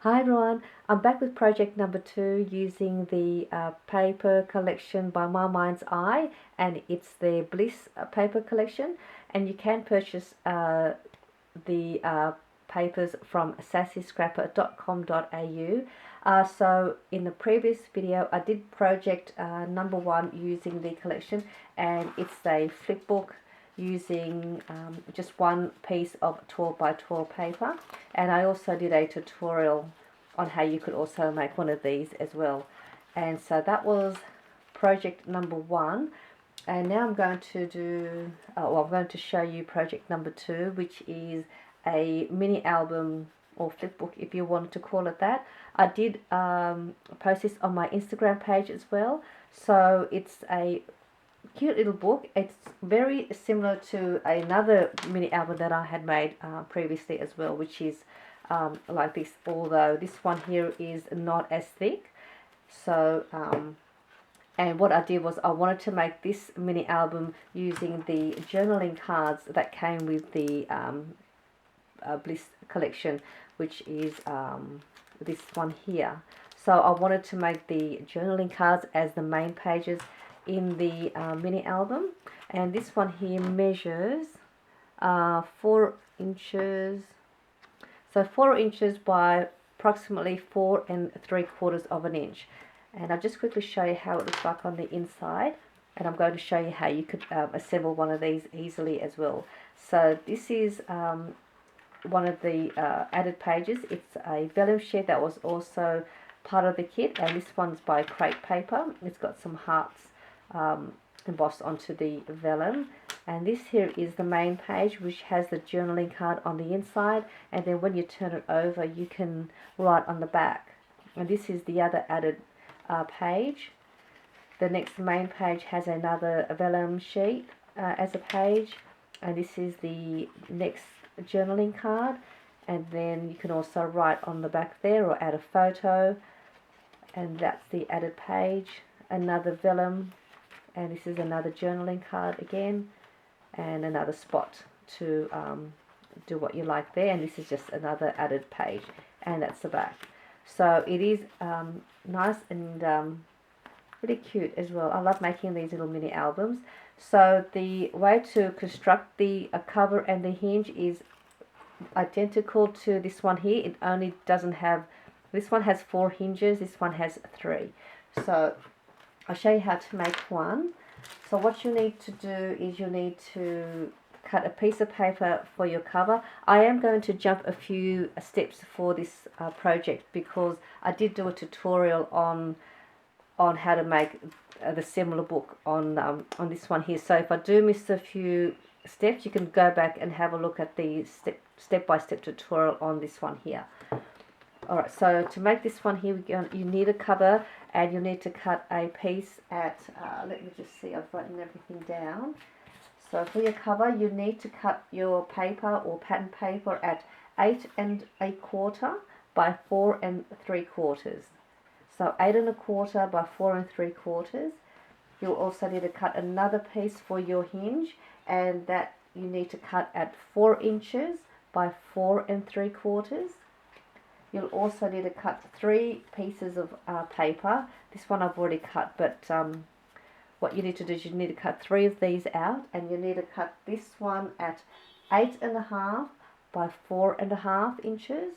Hi everyone, I'm back with project number 2 using the paper collection by My Mind's Eye, and it's the Bliss paper collection, and you can purchase the papers from sassyscrapper.com.au. So in the previous video I did project number 1 using the collection, and it's a flip book using just one piece of 12 by 12 paper, and I also did a tutorial on how you could also make one of these as well. And so that was project number 1, and now I'm going to do I'm going to show you project number 2, which is a mini album or flip book, if you wanted to call it that. I did post this on my Instagram page as well. So it's a cute little book. It's very similar to another mini album that I had made previously as well, which is like this, although this one here is not as thick. So and what I did was I wanted to make this mini album using the journaling cards that came with the Bliss collection, which is this one here. So I wanted to make the journaling cards as the main pages in the mini album, and this one here measures 4 inches, so 4 inches by approximately 4 3/4 of an inch. And I'll just quickly show you how it looks like on the inside, and I'm going to show you how you could assemble one of these easily as well. So this is one of the added pages. It's a vellum sheet that was also part of the kit, and this one's by crepe paper. It's got some hearts embossed onto the vellum, and this here is the main page, which has the journaling card on the inside, and then when you turn it over you can write on the back. And this is the other added page. The next main page has another vellum sheet as a page, and this is the next journaling card, and then you can also write on the back there or add a photo, and that's the added page. Another vellum, and this is another journaling card again, and another spot to do what you like there, and this is just another added page, and that's the back. So it is nice and really cute as well. I love making these little mini albums. So the way to construct the cover and the hinge is identical to this one here. It only doesn't have, this one has 4 hinges, this one has 3. So I'll show you how to make one. So what you need to do is you need to cut a piece of paper for your cover. I am going to jump a few steps for this project, because I did do a tutorial on how to make the similar book on this one here. So if I do miss a few steps, you can go back and have a look at the step-by-step tutorial on this one here. Alright, so to make this one here, you need a cover, and you need to cut a piece at, let me just see, I've written everything down. So for your cover, you need to cut your paper or pattern paper at 8 1/4 by 4 3/4. So 8 1/4 by 4 3/4. You'll also need to cut another piece for your hinge, and that you need to cut at 4 inches by 4 3/4. You'll also need to cut 3 pieces of paper. This one I've already cut, but what you need to do is you need to cut 3 of these out, and you need to cut this one at 8 1/2 by 4 1/2 inches.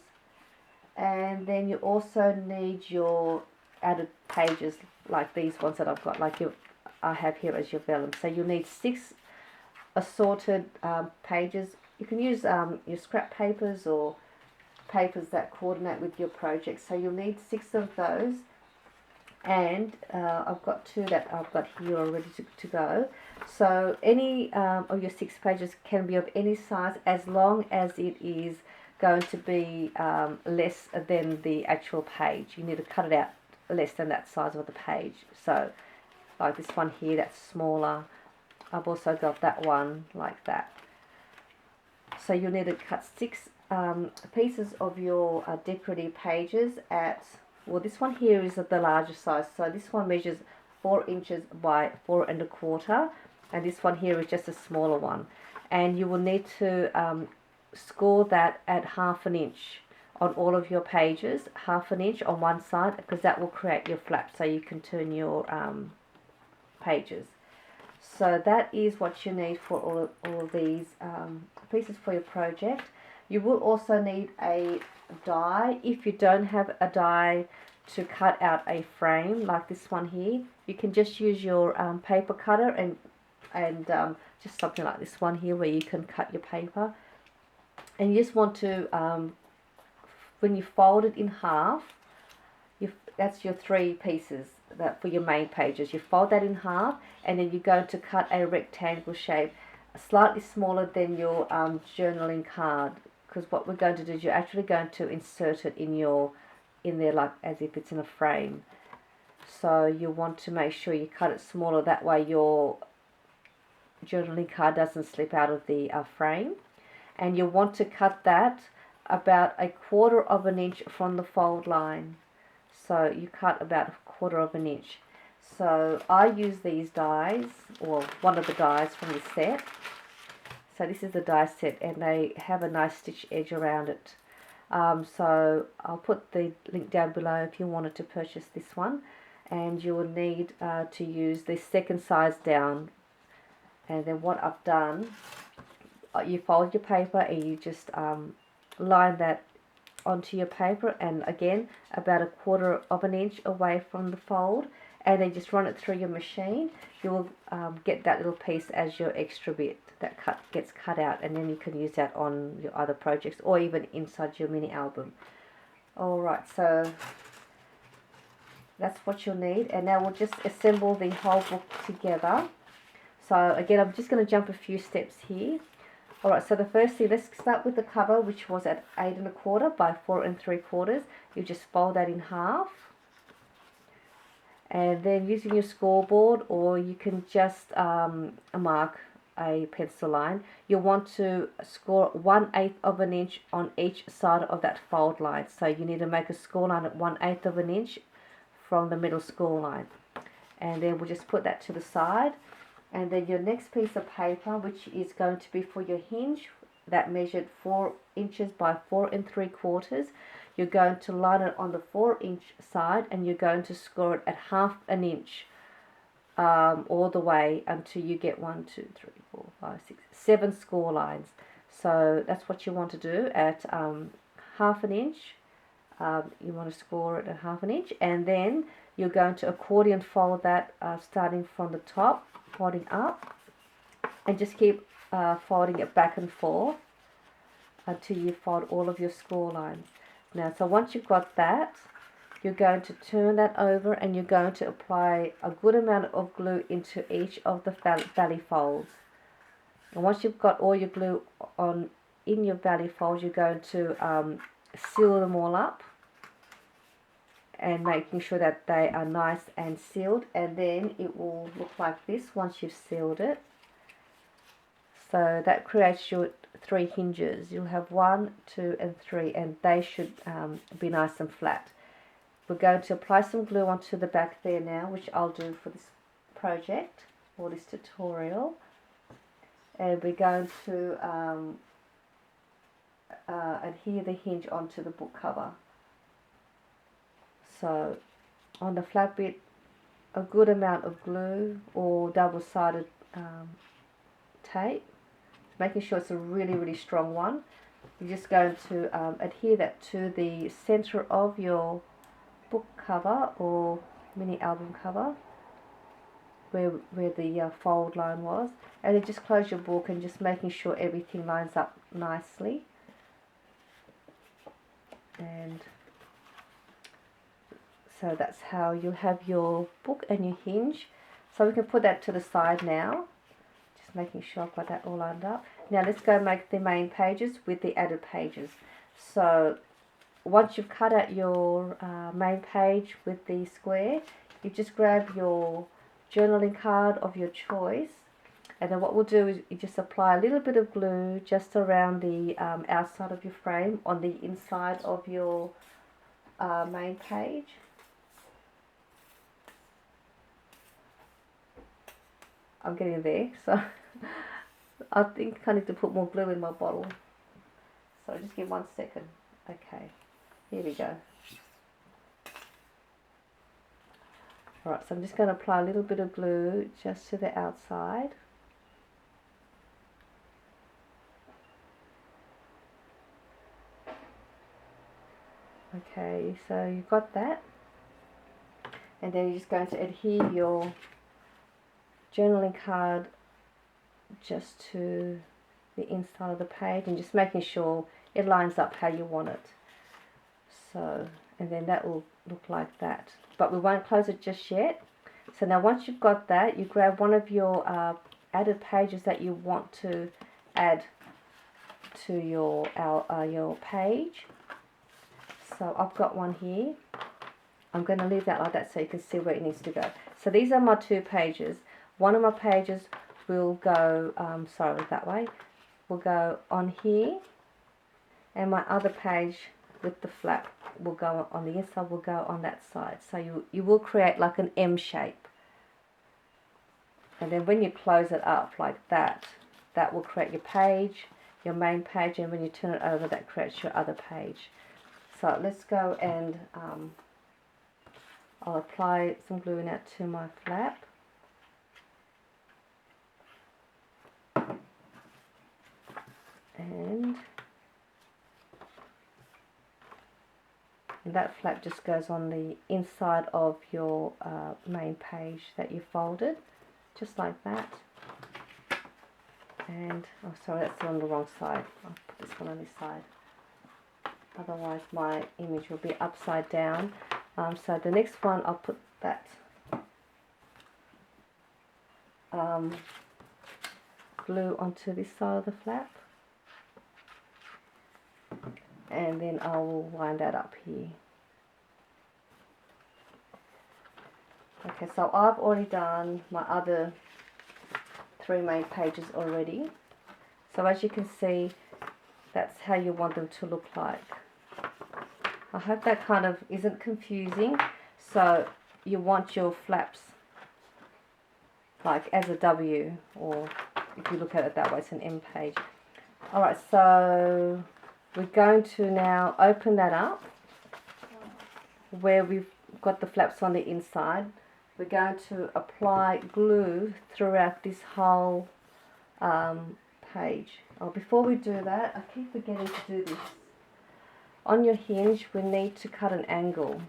And then you also need your added pages, like these ones that I've got, like I have here as your vellum. So you'll need 6 assorted pages. You can use your scrap papers or papers that coordinate with your project. So you'll need 6 of those, and I've got 2 that I've got here already to go. So any of your 6 pages can be of any size, as long as it is going to be less than the actual page. You need to cut it out less than that size of the page. So like this one here, that's smaller. I've also got that one like that. So you'll need to cut 6 pieces of your decorative pages at, well, this one here is at the larger size. So this one measures 4 inches by 4 1/4, and this one here is just a smaller one. And you will need to score that at 1/2 inch on all of your pages, 1/2 inch on one side, because that will create your flap so you can turn your pages. So that is what you need for all of these pieces for your project. You will also need a die. If you don't have a die to cut out a frame like this one here, you can just use your paper cutter and just something like this one here where you can cut your paper. And you just want to, when you fold it in half, that's your 3 pieces that for your main pages. You fold that in half, and then you're going to cut a rectangle shape, slightly smaller than your journaling card, because what we're going to do is you're actually going to insert it in there like as if it's in a frame. So you want to make sure you cut it smaller, that way your journaling card doesn't slip out of the frame. And you want to cut that about 1/4 inch from the fold line. So you cut about 1/4 inch. So I use these dies, or one of the dies from the set. So this is the die set, and they have a nice stitch edge around it. So I'll put the link down below if you wanted to purchase this one. And you will need to use the second size down. And then what I've done, you fold your paper and you just line that onto your paper, and again about 1/4 inch away from the fold, and then just run it through your machine. You will get that little piece as your extra bit that gets cut out, and then you can use that on your other projects or even inside your mini album. Alright, so that's what you'll need, and now we'll just assemble the whole book together. So again, I'm just going to jump a few steps here. Alright, so the first thing, let's start with the cover, which was at 8 1/4 by 4 3/4. You just fold that in half, and then using your scoreboard, or you can just mark a pencil line, you want to score 1/8 inch on each side of that fold line. So you need to make a score line at 1/8 inch from the middle score line, and then we'll just put that to the side. And then your next piece of paper, which is going to be for your hinge, that measured 4 inches by 4 3/4, you're going to line it on the 4-inch side, and you're going to score it at 1/2 inch all the way until you get 1, 2, 3, 4, 5, 6, 7 score lines. So that's what you want to do at 1/2 inch. You want to score it at 1/2 inch, and then you're going to accordion fold that starting from the top, folding up, and just keep folding it back and forth until you fold all of your score lines. Now, so once you've got that, you're going to turn that over, and you're going to apply a good amount of glue into each of the valley folds. And once you've got all your glue on in your valley folds, you're going to seal them all up, and making sure that they are nice and sealed, and then it will look like this once you've sealed it. So that creates your 3 hinges. You'll have 1, 2 and 3, and they should be nice and flat. We're going to apply some glue onto the back there now, which I'll do for this project or this tutorial, and we're going to adhere the hinge onto the book cover. So on the flat bit, a good amount of glue or double-sided tape, making sure it's a really strong one. You're just going to adhere that to the center of your book cover or mini album cover, where the fold line was, and then just close your book and just making sure everything lines up nicely. And so that's how you'll have your book and your hinge. So we can put that to the side now. Just making sure I've got that all lined up. Now let's go make the main pages with the added pages. So once you've cut out your main page with the square, you just grab your journaling card of your choice, and then what we'll do is you just apply a little bit of glue just around the outside of your frame on the inside of your main page. I'm getting there, so I think I need to put more glue in my bottle. So just give 1 second. Okay. Here we go. Alright, so I'm just going to apply a little bit of glue just to the outside. Okay, so you've got that. And then you're just going to adhere your journaling card just to the inside of the page and just making sure it lines up how you want it. So, and then that will look like that. But we won't close it just yet. So now once you've got that, you grab one of your added pages that you want to add to your page. So I've got one here. I'm going to leave that like that so you can see where it needs to go. So these are my two pages. One of my pages will go, that way, will go on here, and my other page with the flap will go on the inside, will go on that side. So you will create like an M shape. And then when you close it up like that, that will create your page, your main page, and when you turn it over, that creates your other page. So let's go and I'll apply some glue now to my flap. And that flap just goes on the inside of your main page that you folded, just like that. And, oh sorry, that's on the wrong side. I'll put this one on this side. Otherwise my image will be upside down. So the next one, I'll put that glue onto this side of the flap. And then I will line that up here. Okay, so I've already done my other three main pages already. So as you can see, that's how you want them to look like. I hope that kind of isn't confusing. So you want your flaps like as a W, or if you look at it that way, it's an M page. Alright, so we're going to now open that up where we've got the flaps on the inside. We're going to apply glue throughout this whole page. Oh, before we do that, I keep forgetting to do this. On your hinge, we need to cut an angle.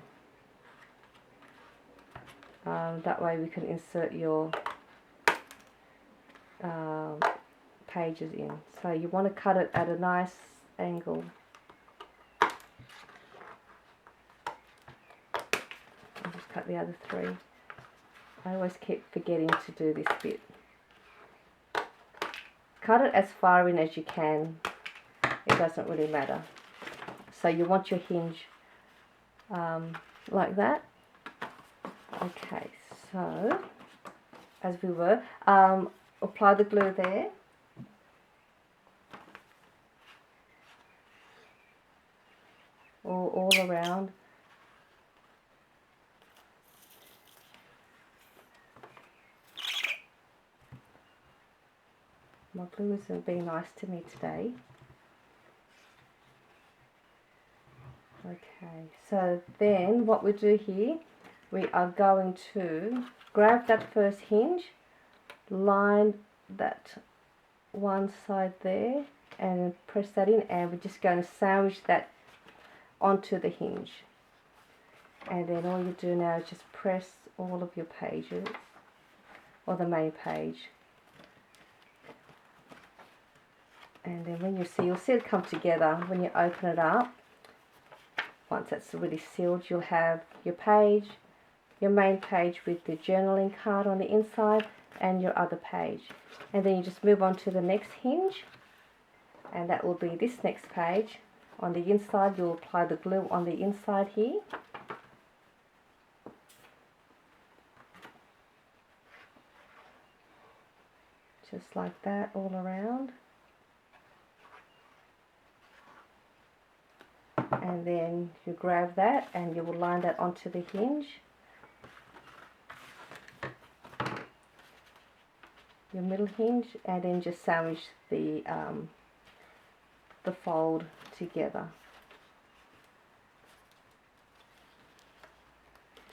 That way we can insert your pages in. So you want to cut it at a nice angle. I'll just cut the other three. I always keep forgetting to do this bit. Cut it as far in as you can. It doesn't really matter. So you want your hinge like that. Okay, so as we were, apply the glue there. All around. My glue isn't being nice to me today. Okay, so then what we do here, we are going to grab that first hinge, line that one side there and press that in, and we're just going to sandwich that onto the hinge. And then all you do now is just press all of your pages, or the main page. And then when you'll see it come together when you open it up. Once that's really sealed, you'll have your page, your main page with the journaling card on the inside, and your other page. And then you just move on to the next hinge, and that will be this next page. On the inside, you'll apply the glue on the inside here. Just like that all around. And then you grab that and you will line that onto the hinge. Your middle hinge, and then just sandwich the fold together.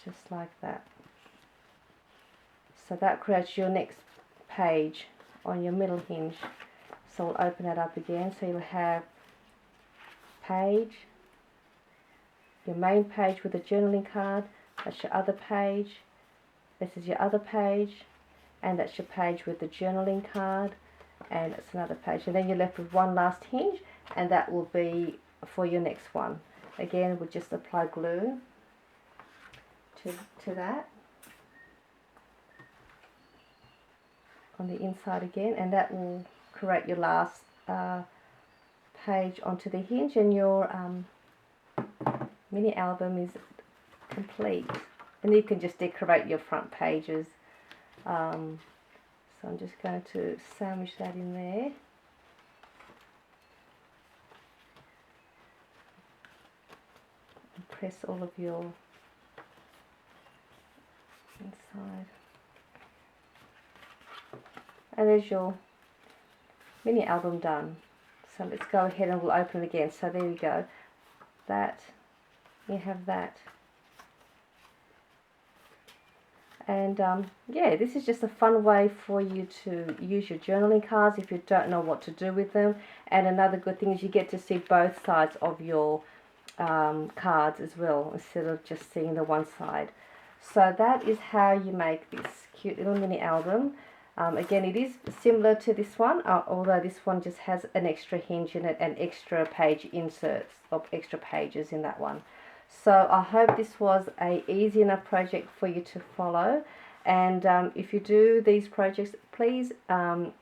just like that. So that creates your next page on your middle hinge. So we'll open that up again. So you'll have page, your main page with a journaling card, that's your other page, this is your other page, and that's your page with the journaling card, and it's another page. And then you're left with one last hinge, and that will be for your next one. Again, we'll just apply glue to that on the inside again, and that will create your last page onto the hinge, and your mini album is complete. And you can just decorate your front pages. So I'm just going to sandwich that in there. And press all of your inside. And there's your mini album done. So let's go ahead and we'll open it again. So there we go. That, you have that. And yeah, this is just a fun way for you to use your journaling cards if you don't know what to do with them. And another good thing is you get to see both sides of your cards as well, instead of just seeing the one side. So that is how you make this cute little mini album. Again, it is similar to this one, although this one just has an extra hinge in it and extra page inserts of extra pages in that one. So I hope this was a easy enough project for you to follow. And if you do these projects, please, I'd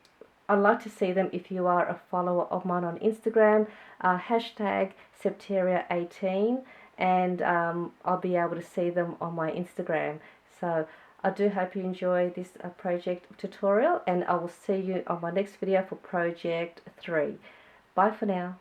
like to see them if you are a follower of mine on Instagram, hashtag Septeria18, and I'll be able to see them on my Instagram. So I do hope you enjoy this project tutorial, and I will see you on my next video for project 3. Bye for now.